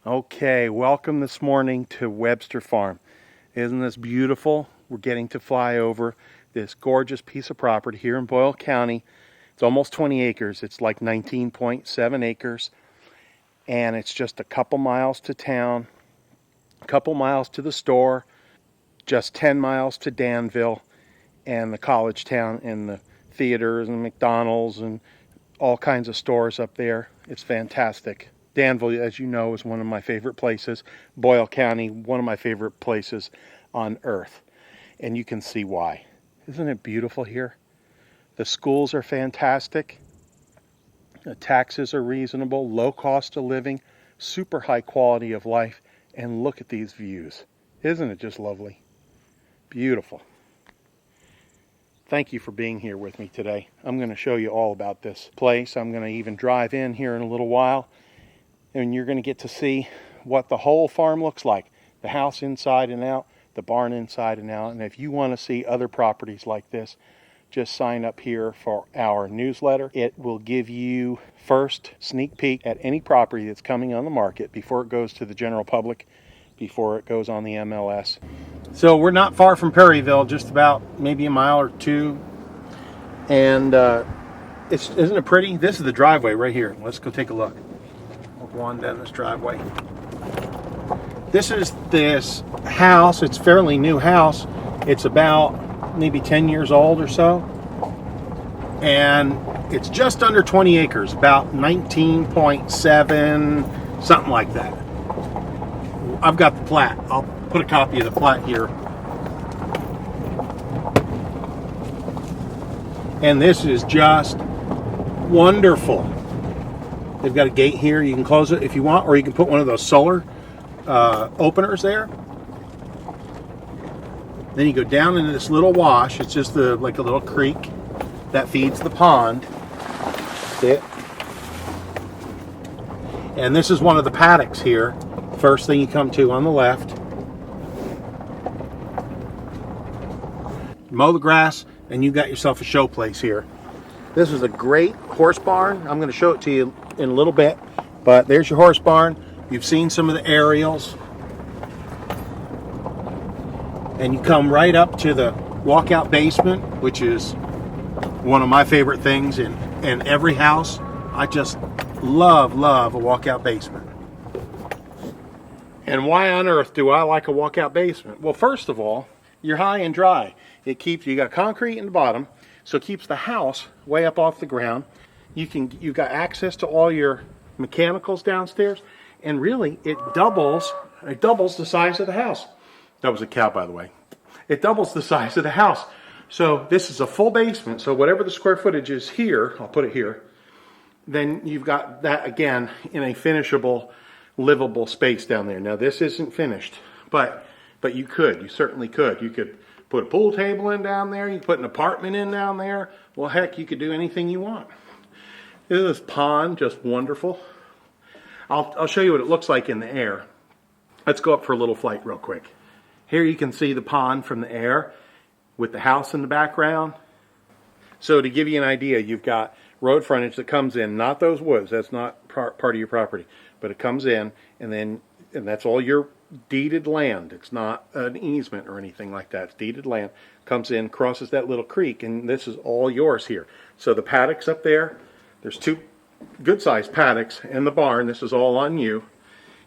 Okay, welcome this morning to Webster Farm. Isn't this beautiful? We're getting to fly over this gorgeous piece of property here in Boyle County. It's almost 20 acres. It's like 19.7 acres. And it's just a couple miles to town, a couple miles to the store, just 10 miles to Danville and the college town and the theaters and McDonald's and all kinds of stores up there. It's fantastic. Danville, as you know, is one of my favorite places. Boyle County, one of my favorite places on earth. And you can see why. Isn't it beautiful here? The schools are fantastic. The taxes are reasonable, low cost of living, super high quality of life. And look at these views. Isn't it just lovely? Beautiful. Thank you for being here with me today. I'm going to show you all about this place. I'm going to even drive in here in a little while. And you're going to get to see what the whole farm looks like. The house inside and out, the barn inside and out. And if you want to see other properties like this, just sign up here for our newsletter. It will give you first sneak peek at any property that's coming on the market before it goes to the general public, before it goes on the MLS. So we're not far from Perryville, just about maybe a mile or two. And isn't it pretty? This is the driveway right here. Let's go take a look. We'll go on down this driveway. This is this house. It's a fairly new house. It's about maybe 10 years old or so. And it's just under 20 acres, about 19.7, something like that. I've got the plat. I'll put a copy of the plat here. And this is just wonderful. They've got a gate here. You can close it if you want, or you can put one of those solar openers there. Then you go down into this little wash. It's just like a little creek that feeds the pond. That's it. And this is one of the paddocks here. First thing you come to on the left. Mow the grass, and you got yourself a showplace here. This is a great horse barn. I'm going to show it to you in a little bit, but there's your horse barn. You've seen some of the aerials. And you come right up to the walkout basement, which is one of my favorite things in every house. I just love a walkout basement. And why on earth do I like a walkout basement? Well, first of all, you're high and dry. You got concrete in the bottom, so it keeps the house way up off the ground. You've got access to all your mechanicals downstairs, and really it doubles the size of the house. That was a cow, by the way. It doubles the size of the house. So this is a full basement. So whatever the square footage is here, I'll put it here. Then you've got that again in a finishable, livable space down there. Now this isn't finished, but you certainly could. You could put a pool table in down there. You could put an apartment in down there. Well, heck, you could do anything you want. This pond, just wonderful. I'll show you what it looks like in the air. Let's go up for a little flight real quick. Here you can see the pond from the air with the house in the background. So to give you an idea, you've got road frontage that comes in, not those woods. That's not part of your property, but it comes in, and that's all your deeded land. It's not an easement or anything like that. It's deeded land. Comes in, crosses that little creek, and this is all yours here. So the paddocks up there, there's two good-sized paddocks, and the barn. This is all on you.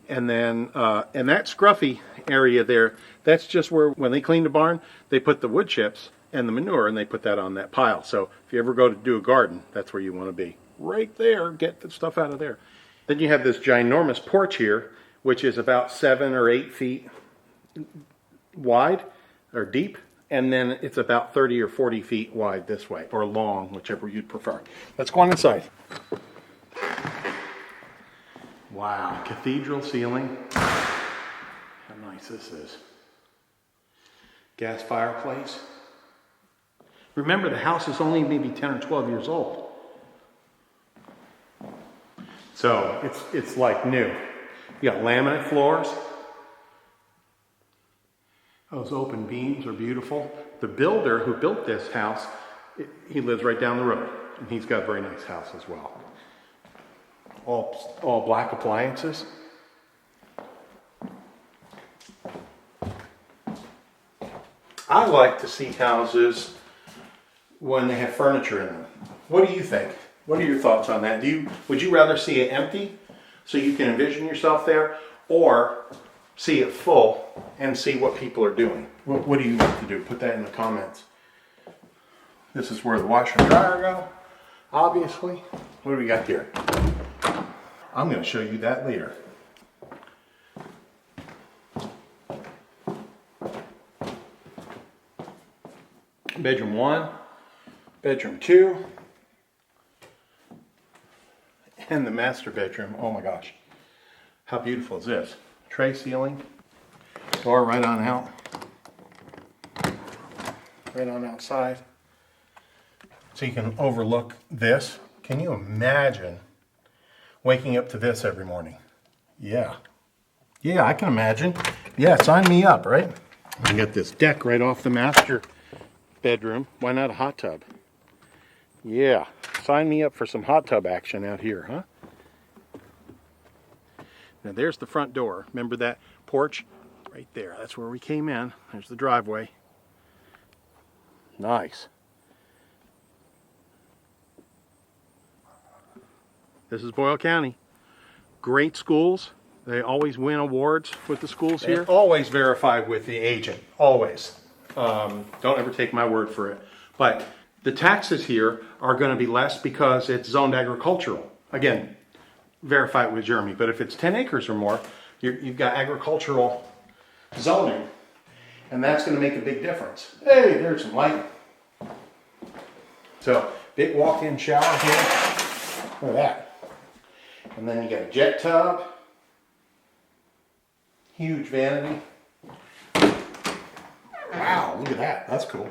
And then, and that scruffy area there, that's just where, when they clean the barn, they put the wood chips and the manure, and they put that on that pile. So if you ever go to do a garden, that's where you want to be. Right there, get the stuff out of there. Then you have this ginormous porch here, which is about 7 or 8 feet wide, or deep, and then it's about 30 or 40 feet wide this way, or long, whichever you'd prefer. Let's go on inside. Wow, cathedral ceiling. How nice this is. Gas fireplace. Remember, the house is only maybe 10 or 12 years old. So it's like new. You got laminate floors. Those open beams are beautiful. The builder who built this house, he lives right down the road, and he's got a very nice house as well. All black appliances. I like to see houses when they have furniture in them. What do you think? What are your thoughts on that? Would you rather see it empty so you can envision yourself there, or see it full and see what people are doing? What do you like to do? Put that in the comments. This is where the washer and dryer go, obviously. What do we got here? I'm going to show you that later. Bedroom 1, bedroom 2, and the master bedroom. Oh my gosh, how beautiful is this? Tray ceiling, door right on out, right on outside. So you can overlook this. Can you imagine waking up to this every morning? Yeah, I can imagine. Yeah, sign me up, right? I got this deck right off the master bedroom. Why not a hot tub? Yeah, sign me up for some hot tub action out here, huh? Now there's the front door. Remember that porch? Right there. That's where we came in. There's the driveway. Nice. This is Boyle County. Great schools. They always win awards with the schools here. Always verified with the agent. Always. Don't ever take my word for it. But the taxes here are going to be less because it's zoned agricultural. Again, verify it with Jeremy. But if it's 10 acres or more, you've got agricultural zoning. And that's going to make a big difference. Hey, there's some light. So, big walk-in shower here. Look at that. And then you got a jet tub. Huge vanity. Wow, look at that. That's cool.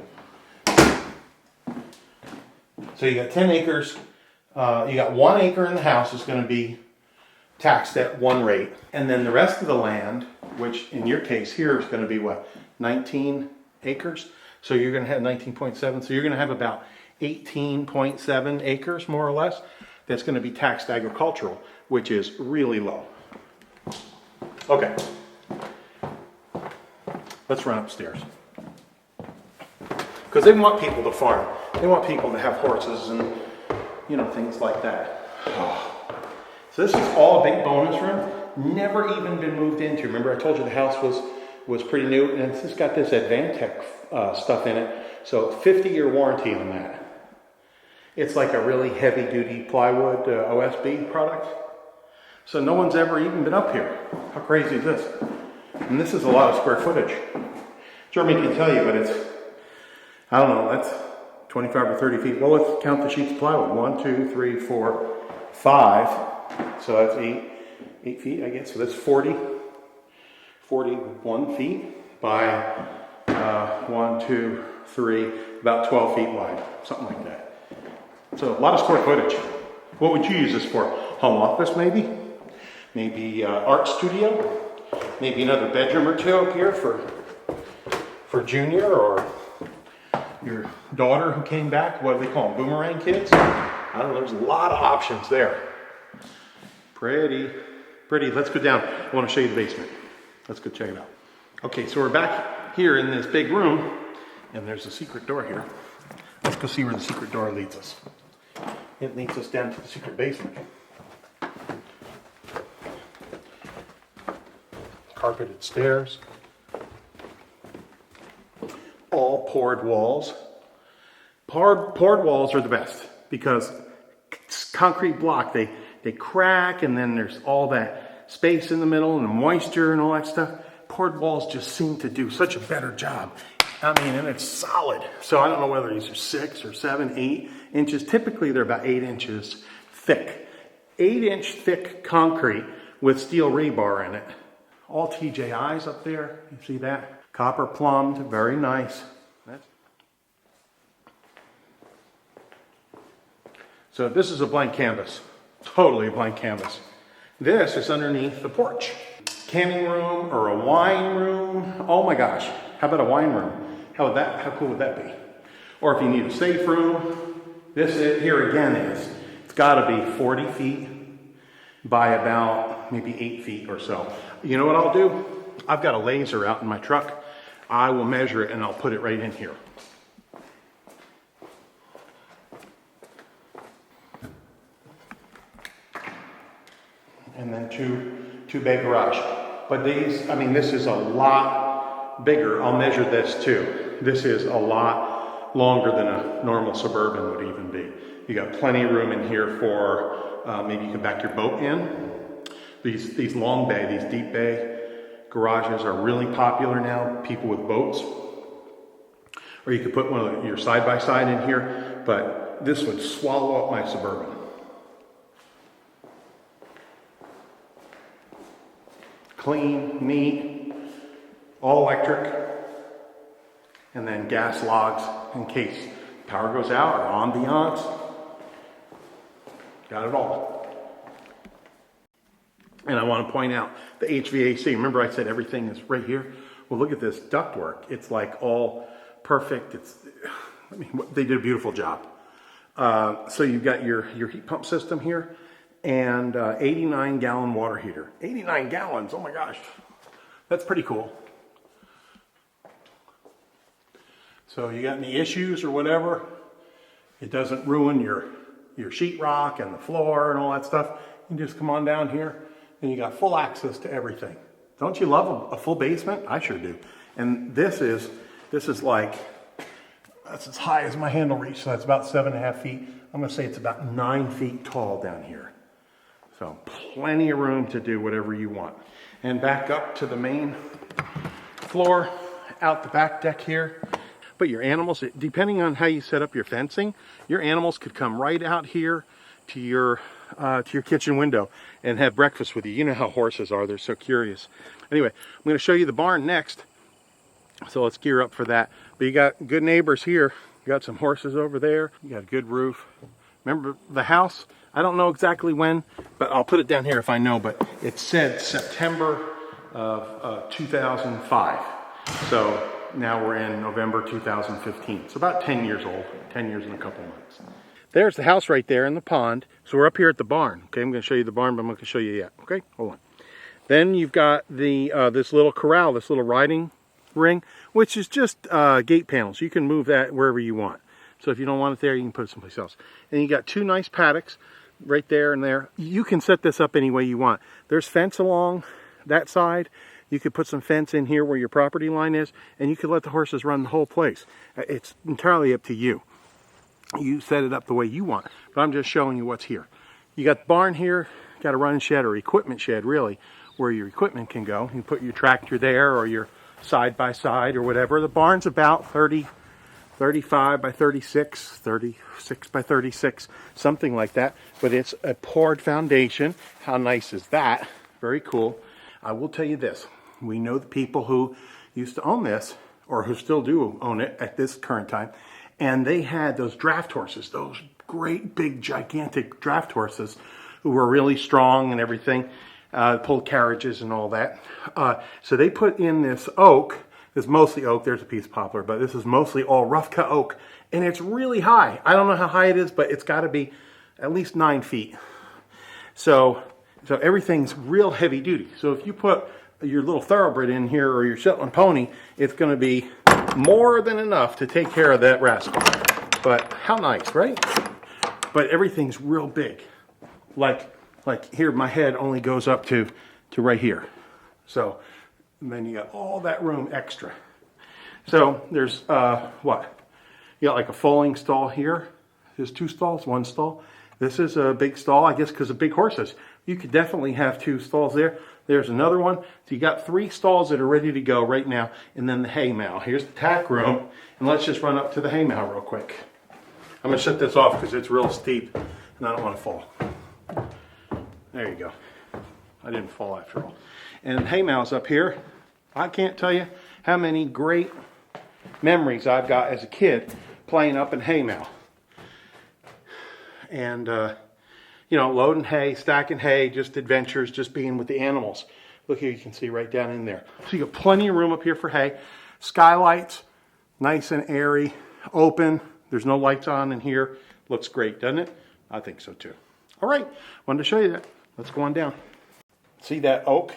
So you got 10 acres. You got 1 acre in the house is going to be taxed at one rate. And then the rest of the land, which in your case here is going to be what? 19 acres? So you're going to have 19.7. So you're going to have about 18.7 acres, more or less, that's going to be taxed agricultural, which is really low. Okay. Let's run upstairs. Because they want people to farm. They want people to have horses and, you know, things like that. Oh. So this is all a big bonus room. Never even been moved into. Remember I told you the house was pretty new, and it's just got this Advantech stuff in it. So 50-year warranty on that. It's like a really heavy-duty plywood OSB product. So no one's ever even been up here. How crazy is this? And this is a lot of square footage. Jeremy can tell you, but it's, I don't know, that's 25 or 30 feet. Well, let's count the sheets of plywood. 1, 2, 3, 4, 5. So that's 8 feet, I guess. So that's 41 feet by 1, 2, 3, about 12 feet wide, something like that. So a lot of square footage. What would you use this for? Home office, maybe? Maybe art studio? Maybe another bedroom or two up here for Junior or your daughter who came back. What do they call them? Boomerang kids? I don't know. There's a lot of options there. Pretty. Let's go down. I want to show you the basement. Let's go check it out. Okay, so we're back here in this big room, and there's a secret door here. Let's go see where the secret door leads us. It leads us down to the secret basement. Carpeted stairs. All poured walls. Poured walls are the best because concrete block, they crack, and then there's all that space in the middle and the moisture and all that stuff. Poured walls just seem to do such a better job. I mean, and it's solid. So I don't know whether these are 6 or 7, 8 inches. Typically they're about 8 inches thick. 8-inch thick concrete with steel rebar in it. All TJIs up there. You see that? Copper plumbed, very nice. So this is a blank canvas. Totally a blank canvas. This is underneath the porch. Canning room or a wine room. Oh my gosh. How about a wine room? How cool would that be? Or if you need a safe room, this here again it's gotta be 40 feet by about maybe 8 feet or so. You know what I'll do? I've got a laser out in my truck. I will measure it and I'll put it right in here. And then two bay garage. But these, I mean, this is a lot bigger. I'll measure this too. This is a lot longer than a normal Suburban would even be. You got plenty of room in here for maybe you can back your boat in. These long bay, these deep bay garages are really popular now, people with boats. Or you could put one of your side-by-side in here, but this would swallow up my Suburban. Clean, neat, all electric, and then gas logs in case power goes out or ambiance. Got it all. And I want to point out the HVAC. Remember I said everything is right here? Well, look at this ductwork. It's like all perfect. I mean, they did a beautiful job. So you've got your heat pump system here and 89-gallon water heater. 89 gallons, oh my gosh. That's pretty cool. So you got any issues or whatever, it doesn't ruin your sheetrock and the floor and all that stuff. You just come on down here and you got full access to everything. Don't you love a full basement? I sure do. And this is like, that's as high as my hand will reach, so that's about 7.5 feet. I'm gonna say it's about 9 feet tall down here. So plenty of room to do whatever you want. And back up to the main floor, out the back deck here. But your animals, depending on how you set up your fencing, your animals could come right out here to your kitchen window and have breakfast with you. You know how horses are, they're so curious. Anyway, I'm going to show you the barn next. So let's gear up for that. But you got good neighbors here. You got some horses over there. You got a good roof. Remember the house? I don't know exactly when, but I'll put it down here if I know, but it said September of 2005. So now we're in November 2015. It's about 10 years old, 10 years and a couple months. There's the house right there in the pond. So we're up here at the barn. Okay, I'm going to show you the barn, but I'm not going to show you yet. Okay, hold on. Then you've got the this little corral, this little riding ring, which is just gate panels. You can move that wherever you want. So if you don't want it there, you can put it someplace else. And you got two nice paddocks right there and there. You can set this up any way you want. There's fence along that side. You could put some fence in here where your property line is, and you could let the horses run the whole place. It's entirely up to you. You set it up the way you want, but I'm just showing you what's here. You got the barn here, got a run shed or equipment shed really, where your equipment can go. You put your tractor there or your side-by-side or whatever. The barn's about 35 by 36, 36 by 36, something like that. But it's a poured foundation. How nice is that? Very cool. I will tell you this. We know the people who used to own this, or who still do own it at this current time, and they had those draft horses, those great big gigantic draft horses who were really strong and everything, pulled carriages and all that. So they put in this oak. It's mostly oak. There's a piece of poplar, but this is mostly all rough cut oak, and it's really high. I don't know how high it is, but it's got to be at least 9 feet. So everything's real heavy duty. So if you put your little thoroughbred in here or your Shetland pony, it's going to be more than enough to take care of that rascal. But how nice, right? But everything's real big. Like here, my head only goes up to right here. So and then you got all that room extra. So there's what? You got like a foaling stall here. There's 2 stalls, 1 stall. This is a big stall, I guess, because of big horses. You could definitely have 2 stalls there. There's another one. So you got 3 stalls that are ready to go right now. And then the hay mow. Here's the tack room. And let's just run up to the hay mow real quick. I'm going to shut this off because it's real steep and I don't want to fall. There you go. I didn't fall after all. And hay mow's up here. I can't tell you how many great memories I've got as a kid playing up in hay mow. And, you know, loading hay, stacking hay, just adventures, just being with the animals. Look here, you can see right down in there. So you got plenty of room up here for hay. Skylights, nice and airy, open. There's no lights on in here. Looks great, doesn't it? I think so too. All right, wanted to show you that. Let's go on down. See that oak?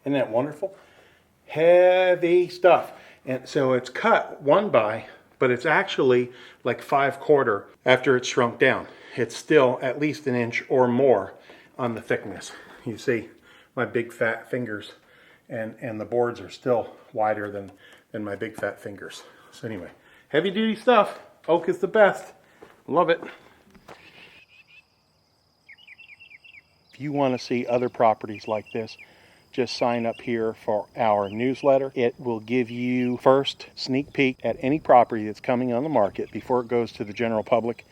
Isn't that wonderful? Heavy stuff. And so it's cut 1x, but it's actually like 5/4 after it's shrunk down. It's still at least an inch or more on the thickness. You see my big fat fingers, and the boards are still wider than my big fat fingers. So anyway, heavy duty stuff. Oak is the best. Love it. If you want to see other properties like this, just sign up here for our newsletter. It will give you first sneak peek at any property that's coming on the market before it goes to the general public,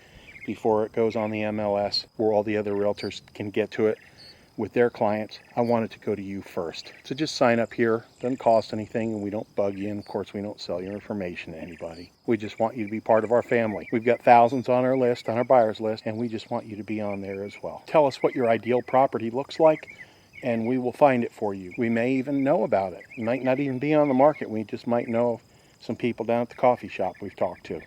before it goes on the MLS, where all the other realtors can get to it with their clients. I want it to go to you first. So just sign up here. Doesn't cost anything, and we don't bug you. And of course, we don't sell your information to anybody. We just want you to be part of our family. We've got thousands on our list, on our buyers list, and we just want you to be on there as well. Tell us what your ideal property looks like, and we will find it for you. We may even know about it. It might not even be on the market. We just might know some people down at the coffee shop we've talked to.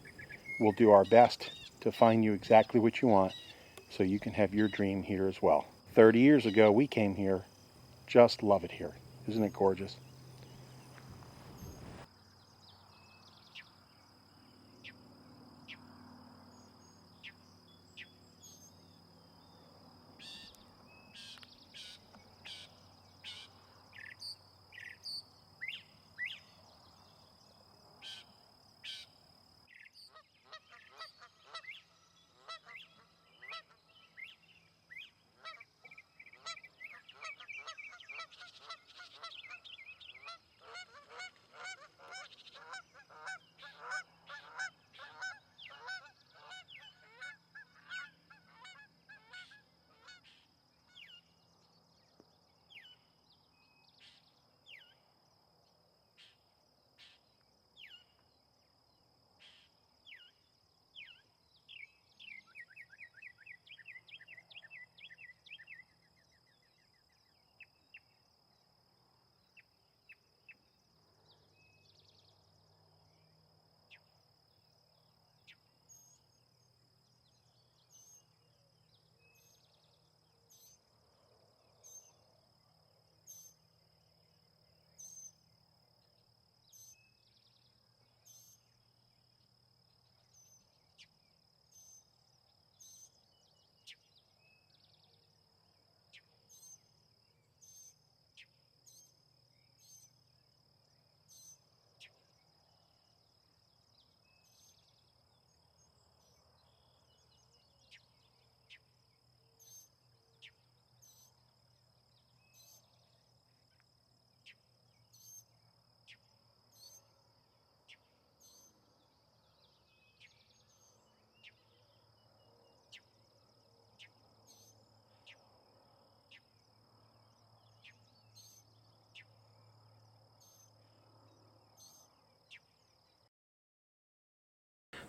We'll do our best to find you exactly what you want so you can have your dream here as well. 30 years ago, we came here. Just love it here. Isn't it gorgeous?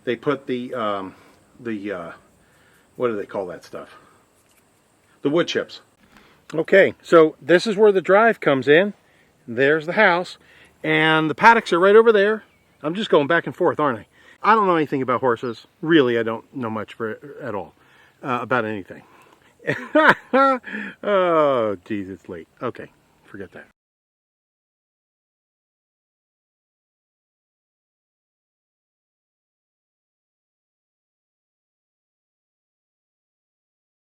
They put the what do they call that stuff? The wood chips. Okay, so this is where the drive comes in. There's the house, and the paddocks are right over there. I'm just going back and forth, aren't I? I don't know anything about horses. Really, I don't know much at all about anything. Oh, geez, it's late. Okay, forget that.